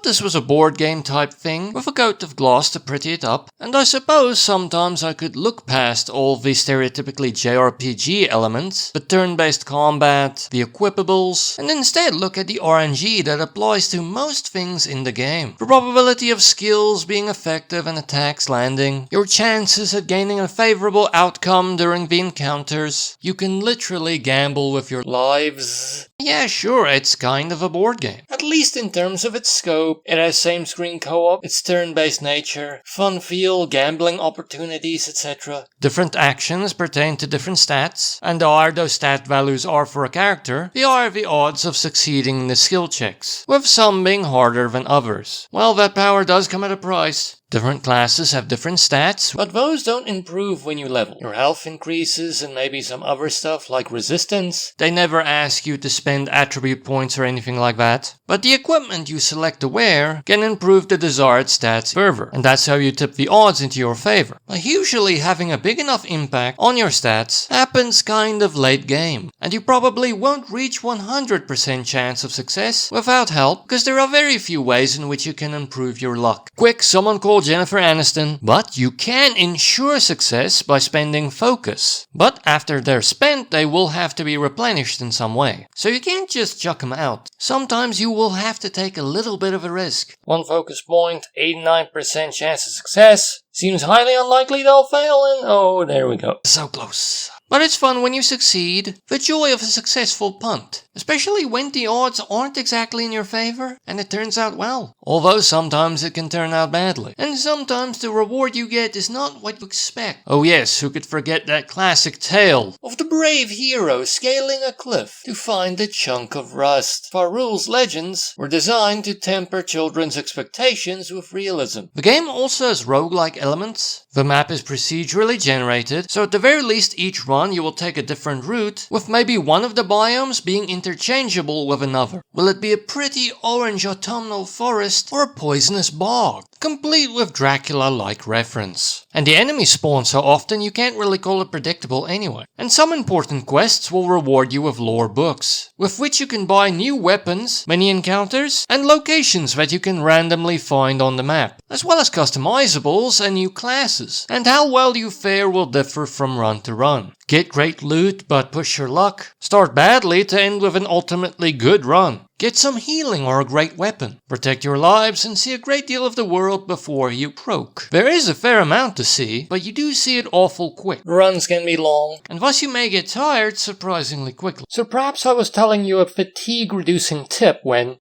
this was a board game type thing with a coat of gloss to pretty it up, and I suppose sometimes I could look past all the stereotypically JRPG elements, the turn-based combat, the equipables, and instead look at the RNG that applies to most things in the game. The probability of skills being effective and attacks landing, your chances at gaining a favorable outcome during the encounters. You can literally gamble with your lives. Yeah, sure, it's kind of a board game. At least in terms of its scope. It has same-screen co-op, its turn-based nature, fun feel, gambling opportunities, etc. Different actions pertain to different stats, and the higher those stat values are for a character, the higher the odds of succeeding in the skill checks, with some being harder than others. Well, that power does come at a price. Different classes have different stats, but those don't improve when you level. Your health increases and maybe some other stuff like resistance. They never ask you to spend attribute points or anything like that. But the equipment you select to wear can improve the desired stats further, and that's how you tip the odds into your favor. But usually having a big enough impact on your stats happens kind of late game, and you probably won't reach 100% chance of success without help, because there are very few ways in which you can improve your luck. Quick, someone call Jennifer Aniston, but you can ensure success by spending focus. But after they're spent, they will have to be replenished in some way. So you can't just chuck them out. Sometimes you will have to take a little bit of a risk. One focus point, 89% chance of success. Seems highly unlikely they'll fail, and oh, there we go. So close. But it's fun when you succeed. The joy of a successful punt. Especially when the odds aren't exactly in your favor and it turns out well. Although sometimes it can turn out badly. And sometimes the reward you get is not what you expect. Oh yes, who could forget that classic tale of the brave hero scaling a cliff to find a chunk of rust. Fahrul's legends were designed to temper children's expectations with realism. The game also has roguelike elements. The map is procedurally generated, so at the very least each run you will take a different route, with maybe one of the biomes being interchangeable with another. Will it be a pretty orange autumnal forest or a poisonous bog? Complete with Dracula-like reference. And the enemies spawn so often you can't really call it predictable anyway. And some important quests will reward you with lore books, with which you can buy new weapons, many encounters, and locations that you can randomly find on the map, as well as customizables and new classes. And how well you fare will differ from run to run. Get great loot but push your luck. Start badly to end with an ultimately good run. Get some healing or a great weapon. Protect your lives and see a great deal of the world before you croak. There is a fair amount to see, but you do see it awful quick. Runs can be long, and thus you may get tired surprisingly quickly. So perhaps I was telling you a fatigue-reducing tip when,